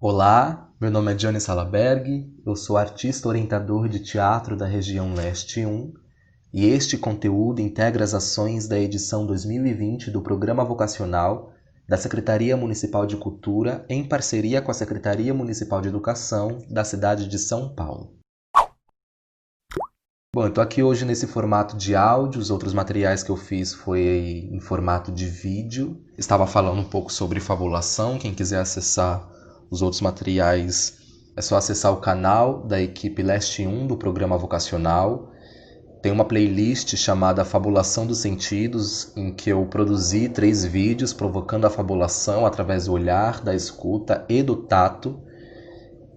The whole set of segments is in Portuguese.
Olá, meu nome é Johnny Salaberg, eu sou artista orientador de teatro da região Leste 1 e este conteúdo integra as ações da edição 2020 do Programa Vocacional da Secretaria Municipal de Cultura em parceria com a Secretaria Municipal de Educação da cidade de São Paulo. Bom, eu estou aqui hoje nesse formato de áudio, os outros materiais que eu fiz foi em formato de vídeo. Estava falando um pouco sobre fabulação, quem quiser acessar os outros materiais é só acessar o canal da equipe Leste 1 do Programa Vocacional. Tem uma playlist chamada Fabulação dos Sentidos, em que eu produzi 3 vídeos provocando a fabulação através do olhar, da escuta e do tato.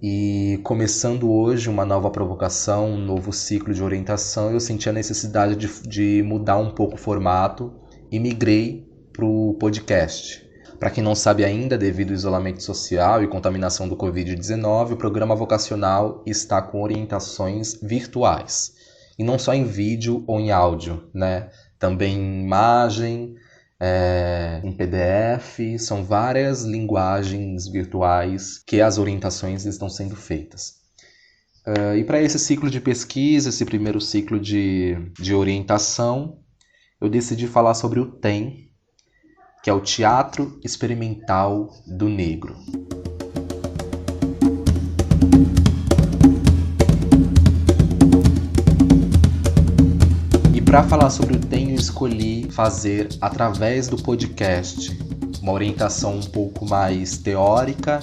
E começando hoje uma nova provocação, um novo ciclo de orientação, eu senti a necessidade de mudar um pouco o formato e migrei para o podcast. Para quem não sabe ainda, devido ao isolamento social e contaminação do Covid-19, o programa vocacional está com orientações virtuais. E não só em vídeo ou em áudio, né? Também em imagem, em PDF, são várias linguagens virtuais que as orientações estão sendo feitas. E para esse ciclo de pesquisa, esse primeiro ciclo de orientação, eu decidi falar sobre o TEM, que é o Teatro Experimental do Negro. E para falar sobre o TEM, eu escolhi fazer através do podcast uma orientação um pouco mais teórica,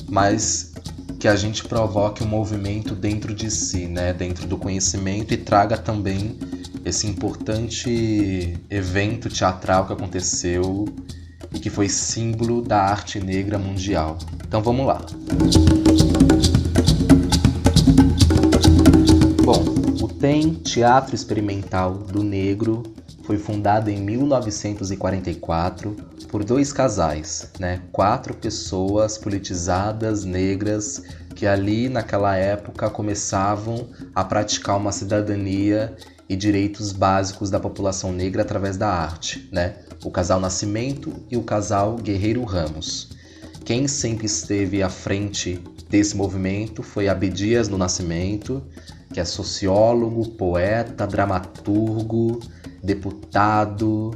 mas que a gente provoque um movimento dentro de si, né? Dentro do conhecimento, e traga também esse importante evento teatral que aconteceu e que foi símbolo da arte negra mundial. Então vamos lá. Bom, o TEM, Teatro Experimental do Negro, foi fundado em 1944 por 2 casais, 4 pessoas politizadas negras que ali naquela época começavam a praticar uma cidadania e direitos básicos da população negra através da arte, O casal Nascimento e o casal Guerreiro Ramos. Quem sempre esteve à frente desse movimento foi Abdias do Nascimento, que é sociólogo, poeta, dramaturgo, deputado,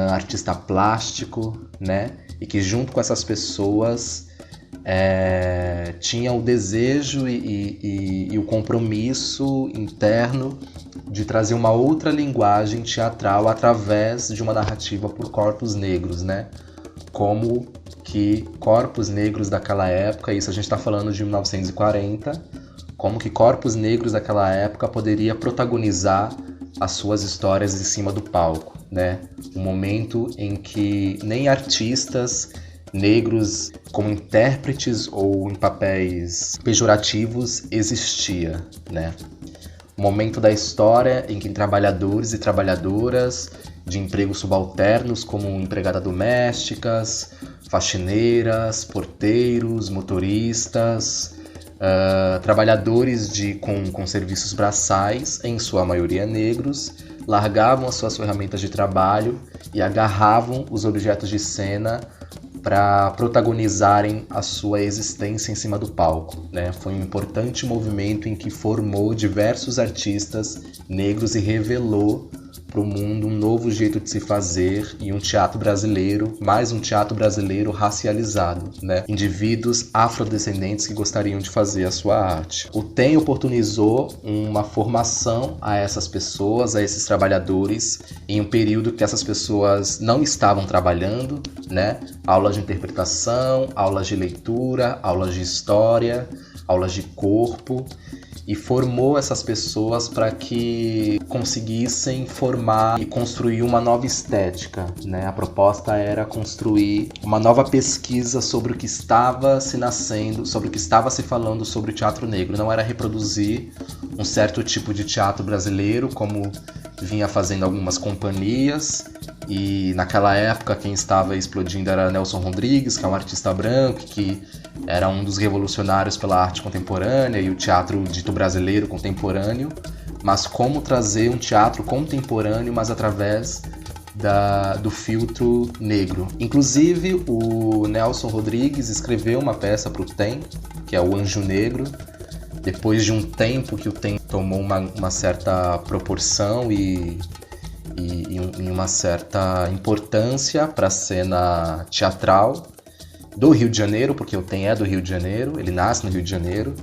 artista plástico, E que junto com essas pessoas tinha o desejo e o compromisso interno de trazer uma outra linguagem teatral através de uma narrativa por corpos negros, Como que corpos negros daquela época, isso a gente está falando de 1940, como que corpos negros daquela época poderia protagonizar as suas histórias em cima do palco, Um momento em que nem artistas negros como intérpretes ou em papéis pejorativos existia, Um momento da história em que trabalhadores e trabalhadoras de empregos subalternos como empregadas domésticas, faxineiras, porteiros, motoristas, trabalhadores com serviços braçais, em sua maioria negros, largavam as suas ferramentas de trabalho e agarravam os objetos de cena para protagonizarem a sua existência em cima do palco, Foi um importante movimento em que formou diversos artistas negros e revelou para o mundo um novo jeito de se fazer e um teatro brasileiro, mais um teatro brasileiro racializado, Indivíduos afrodescendentes que gostariam de fazer a sua arte. O TEM oportunizou uma formação a essas pessoas, a esses trabalhadores, em um período que essas pessoas não estavam trabalhando, Aulas de interpretação, aulas de leitura, aulas de história, aulas de corpo, e formou essas pessoas para que conseguissem formar e construir uma nova estética, A proposta era construir uma nova pesquisa sobre o que estava se nascendo, sobre o que estava se falando sobre o teatro negro. Não era reproduzir um certo tipo de teatro brasileiro, como vinha fazendo algumas companhias, e naquela época quem estava explodindo era Nelson Rodrigues, que é um artista branco, que era um dos revolucionários pela arte contemporânea e o teatro dito brasileiro contemporâneo, mas como trazer um teatro contemporâneo, mas através do filtro negro. Inclusive, o Nelson Rodrigues escreveu uma peça para o TEM, que é o Anjo Negro, depois de um tempo que o TEM tomou uma certa proporção e uma certa importância para a cena teatral do Rio de Janeiro, porque o TEM é do Rio de Janeiro, ele nasce no Rio de Janeiro.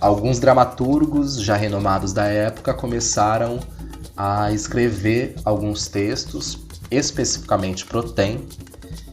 Alguns dramaturgos já renomados da época começaram a escrever alguns textos especificamente pro TEM,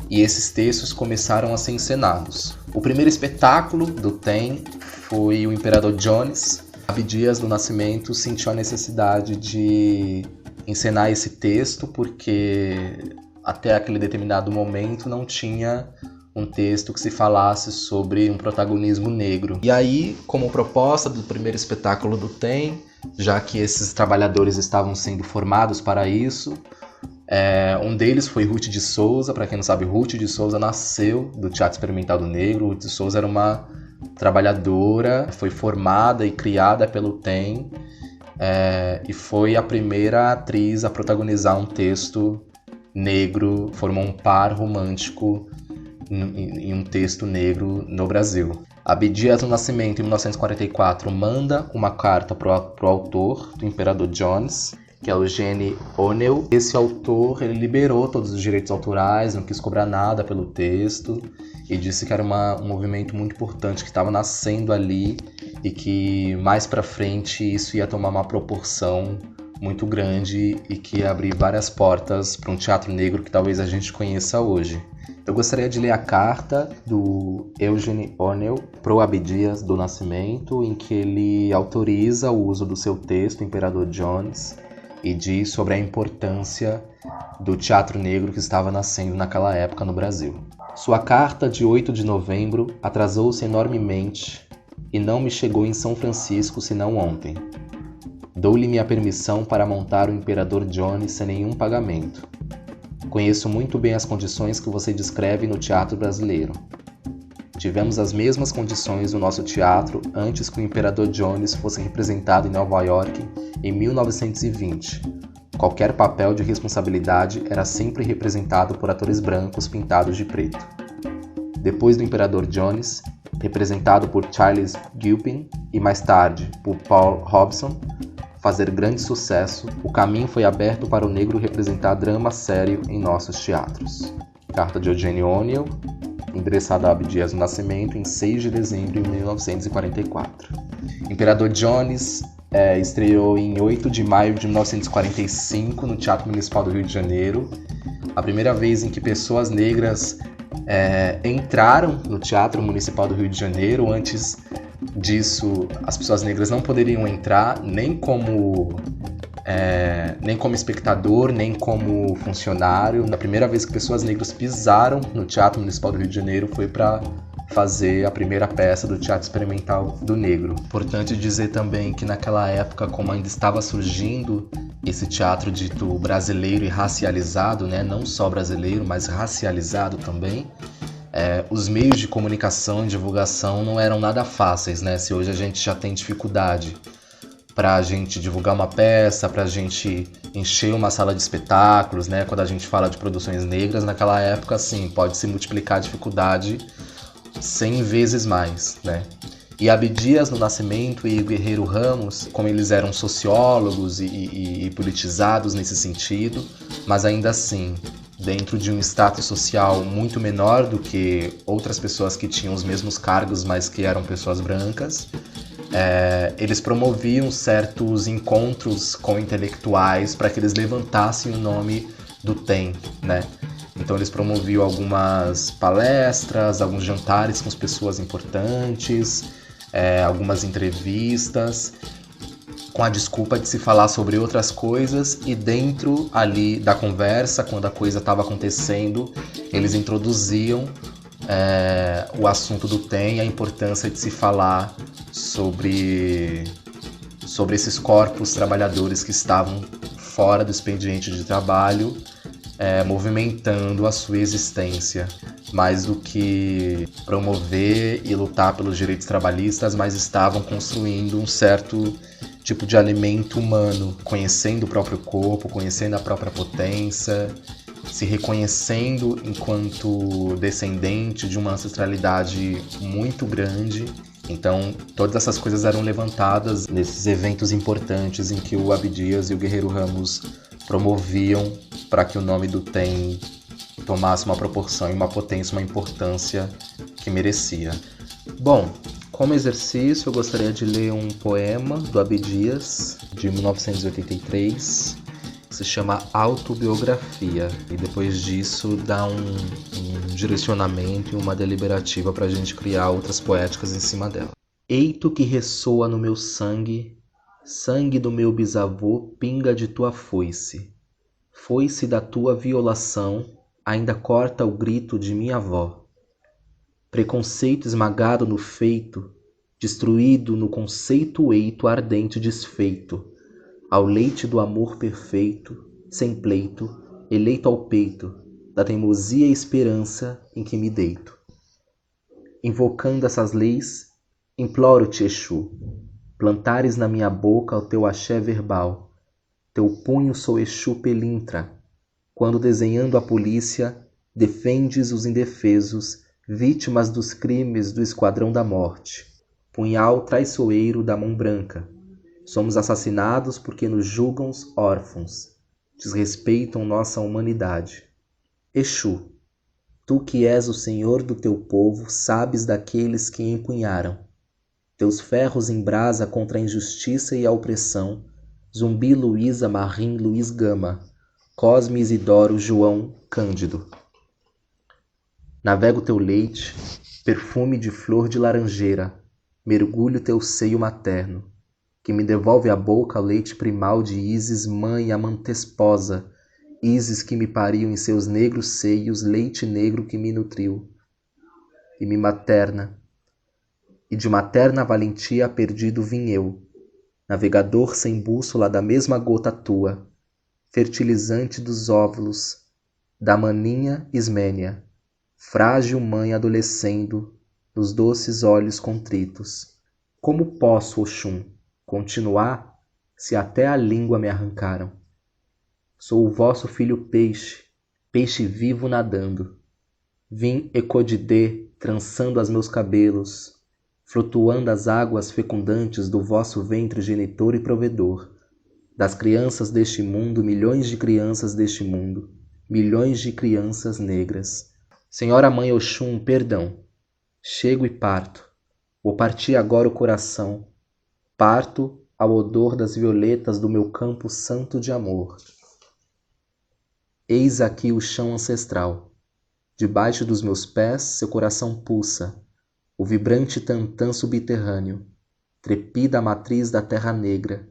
e esses textos começaram a ser encenados. O primeiro espetáculo do TEM foi o Imperador Jones. Abdias do Nascimento sentiu a necessidade de encenar esse texto porque até aquele determinado momento não tinha um texto que se falasse sobre um protagonismo negro. E aí, como proposta do primeiro espetáculo do TEM, já que esses trabalhadores estavam sendo formados para isso, um deles foi Ruth de Souza. Para quem não sabe, Ruth de Souza nasceu do Teatro Experimental do Negro. Ruth de Souza era uma trabalhadora, foi formada e criada pelo TEM, e foi a primeira atriz a protagonizar um texto negro, formou um par romântico em um texto negro no Brasil. Abdias do Nascimento, em 1944, manda uma carta pro autor do Imperador Jones, que é Eugene O'Neill. Esse autor, ele liberou todos os direitos autorais, não quis cobrar nada pelo texto, e disse que era um movimento muito importante que estava nascendo ali e que mais para frente isso ia tomar uma proporção muito grande e que ia abrir várias portas para um teatro negro que talvez a gente conheça hoje. Eu gostaria de ler a carta do Eugene O'Neill pro Abdias do Nascimento, em que ele autoriza o uso do seu texto, Imperador Jones, e diz sobre a importância do teatro negro que estava nascendo naquela época no Brasil. Sua carta de 8 de novembro atrasou-se enormemente e não me chegou em São Francisco senão ontem. Dou-lhe minha permissão para montar o Imperador Jones sem nenhum pagamento. Conheço muito bem as condições que você descreve no teatro brasileiro. Tivemos as mesmas condições no nosso teatro antes que o Imperador Jones fosse representado em Nova York em 1920. Qualquer papel de responsabilidade era sempre representado por atores brancos pintados de preto. Depois do Imperador Jones, representado por Charles Gilpin e mais tarde por Paul Robson, fazer grande sucesso, o caminho foi aberto para o negro representar drama sério em nossos teatros. Carta de Eugene O'Neill, endereçada a Abdias do Nascimento, em 6 de dezembro de 1944. Imperador Jones estreou em 8 de maio de 1945 no Teatro Municipal do Rio de Janeiro. A primeira vez em que pessoas negras entraram no Teatro Municipal do Rio de Janeiro. Antes disso, as pessoas negras não poderiam entrar nem como espectador, nem como funcionário. A primeira vez que pessoas negras pisaram no Teatro Municipal do Rio de Janeiro foi para fazer a primeira peça do Teatro Experimental do Negro. Importante dizer também que naquela época, como ainda estava surgindo esse teatro dito brasileiro e racializado, né? Não só brasileiro, mas racializado também, os meios de comunicação e divulgação não eram nada fáceis, né? Se hoje a gente já tem dificuldade para a gente divulgar uma peça, para a gente encher uma sala de espetáculos, né? Quando a gente fala de produções negras, naquela época, sim, pode se multiplicar a dificuldade 100 vezes mais, né? E Abdias do Nascimento e Guerreiro Ramos, como eles eram sociólogos e politizados nesse sentido, mas ainda assim, dentro de um status social muito menor do que outras pessoas que tinham os mesmos cargos, mas que eram pessoas brancas, eles promoviam certos encontros com intelectuais para que eles levantassem o nome do TEM, né? Então eles promoviam algumas palestras, alguns jantares com as pessoas importantes, algumas entrevistas, com a desculpa de se falar sobre outras coisas, e dentro ali da conversa, quando a coisa estava acontecendo, eles introduziam o assunto do TEM, a importância de se falar sobre esses corpos trabalhadores que estavam fora do expediente de trabalho, movimentando a sua existência, mais do que promover e lutar pelos direitos trabalhistas, mas estavam construindo um certo tipo de alimento humano, conhecendo o próprio corpo, conhecendo a própria potência, se reconhecendo enquanto descendente de uma ancestralidade muito grande. Então, todas essas coisas eram levantadas nesses eventos importantes em que o Abdias e o Guerreiro Ramos promoviam para que o nome do TEM tomasse uma proporção e uma potência, uma importância que merecia. Bom, como exercício, eu gostaria de ler um poema do Abdias, de 1983, que se chama Autobiografia, e depois disso dá um direcionamento e uma deliberativa para a gente criar outras poéticas em cima dela. Eito que ressoa no meu sangue, sangue do meu bisavô pinga de tua foice, foice da tua violação, ainda corta o grito de minha avó. Preconceito esmagado no feito, destruído no conceito eito ardente desfeito, ao leite do amor perfeito, sem pleito, eleito ao peito, da teimosia e esperança em que me deito. Invocando essas leis, imploro-te, Exu, plantares na minha boca o teu axé verbal, teu punho sou Exu pelintra, quando desenhando a polícia, defendes os indefesos, vítimas dos crimes do esquadrão da morte. Punhal traiçoeiro da mão branca. Somos assassinados porque nos julgam órfãos, desrespeitam nossa humanidade. Exu, tu que és o senhor do teu povo, sabes daqueles que empunharam. Teus ferros em brasa contra a injustiça e a opressão, Zumbi Luísa Marim Luiz Gama, Cosme Isidoro João Cândido. Navego teu leite, perfume de flor de laranjeira, mergulho teu seio materno, que me devolve à boca o leite primal de Ísis, mãe amante esposa, Ísis que me pariu em seus negros seios, leite negro que me nutriu, e me materna, e de materna valentia perdido vim eu, navegador sem bússola da mesma gota tua, fertilizante dos óvulos, da maninha ismênia, frágil mãe adolescendo, nos doces olhos contritos. Como posso, Oxum, continuar se até a língua me arrancaram? Sou o vosso filho peixe, peixe vivo nadando. Vim Ecodidê trançando as meus cabelos, flutuando as águas fecundantes do vosso ventre genitor e provedor. Das crianças deste mundo, milhões de crianças deste mundo, milhões de crianças negras. Senhora Mãe Oxum, perdão. Chego e parto. Vou partir agora o coração. Parto ao odor das violetas do meu campo santo de amor. Eis aqui o chão ancestral. Debaixo dos meus pés, seu coração pulsa. O vibrante tantã subterrâneo. Trepida a matriz da terra negra.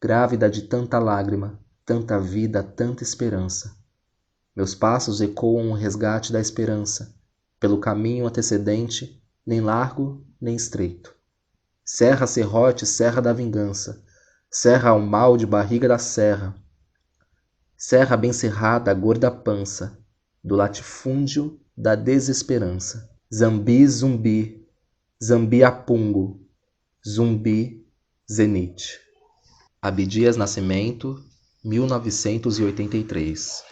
Grávida de tanta lágrima, tanta vida, tanta esperança. Meus passos ecoam o resgate da esperança, pelo caminho antecedente, nem largo, nem estreito. Serra serrote, serra da vingança, serra ao mal de barriga da serra, serra bem cerrada, a gorda pança, do latifúndio da desesperança. Zambi, zumbi, zambiapungo, zumbi, zenite. Abdias Nascimento, 1983.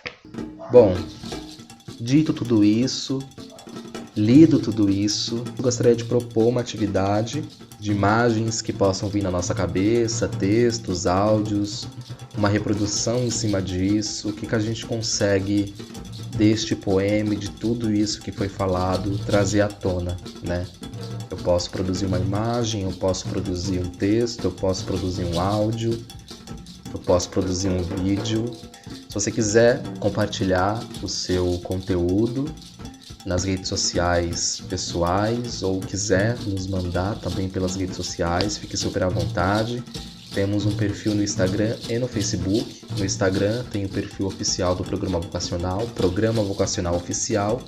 Bom, dito tudo isso, lido tudo isso, eu gostaria de propor uma atividade de imagens que possam vir na nossa cabeça, textos, áudios, uma reprodução em cima disso, o que a gente consegue deste poema e de tudo isso que foi falado trazer à tona, né? Eu posso produzir uma imagem, eu posso produzir um texto, eu posso produzir um áudio, eu posso produzir um vídeo. Se você quiser compartilhar o seu conteúdo nas redes sociais pessoais ou quiser nos mandar também pelas redes sociais, fique super à vontade. Temos um perfil no Instagram e no Facebook. No Instagram tem o perfil oficial do Programa Vocacional, Programa Vocacional Oficial,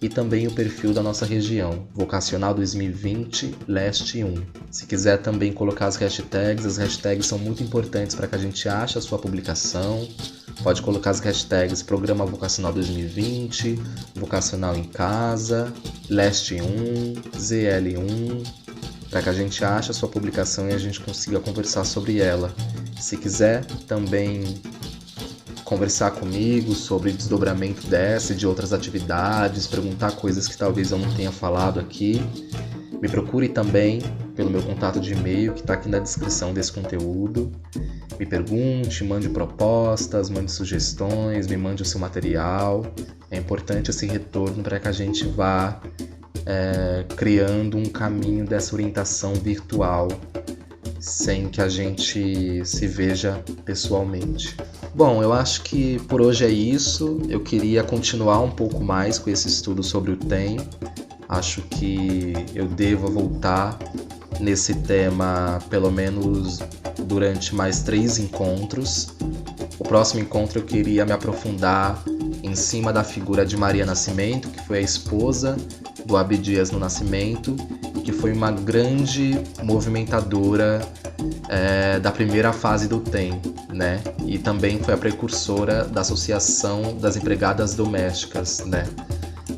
e também o perfil da nossa região, Vocacional 2020 Leste 1. Se quiser também colocar as hashtags são muito importantes para que a gente ache a sua publicação. Pode colocar as hashtags Programa Vocacional 2020, Vocacional em Casa, Leste 1, ZL1, para que a gente ache a sua publicação e a gente consiga conversar sobre ela. Se quiser também conversar comigo sobre desdobramento dessa e de outras atividades, perguntar coisas que talvez eu não tenha falado aqui, me procure também pelo meu contato de e-mail que está aqui na descrição desse conteúdo. Me pergunte, mande propostas, mande sugestões, me mande o seu material. É importante esse retorno para que a gente vá criando um caminho dessa orientação virtual sem que a gente se veja pessoalmente. Bom, eu acho que por hoje é isso. Eu queria continuar um pouco mais com esse estudo sobre o TEM. Acho que eu devo voltar nesse tema pelo menos durante mais 3 encontros. O próximo encontro eu queria me aprofundar em cima da figura de Maria Nascimento, que foi a esposa do Abdias no Nascimento e que foi uma grande movimentadora da primeira fase do TEM, né? E também foi a precursora da Associação das Empregadas Domésticas, né?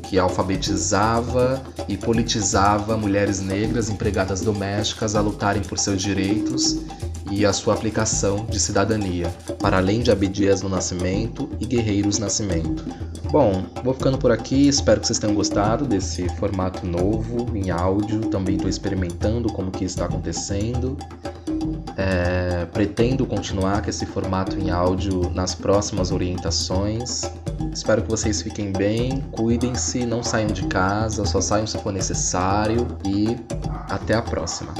Que alfabetizava e politizava mulheres negras empregadas domésticas a lutarem por seus direitos e a sua aplicação de cidadania, para além de Abdias no Nascimento e Guerreiros Nascimento. Bom, vou ficando por aqui, espero que vocês tenham gostado desse formato novo em áudio, também estou experimentando como que está acontecendo. Pretendo continuar com esse formato em áudio nas próximas orientações. Espero que vocês fiquem bem, cuidem-se, não saiam de casa, só saiam se for necessário e até a próxima.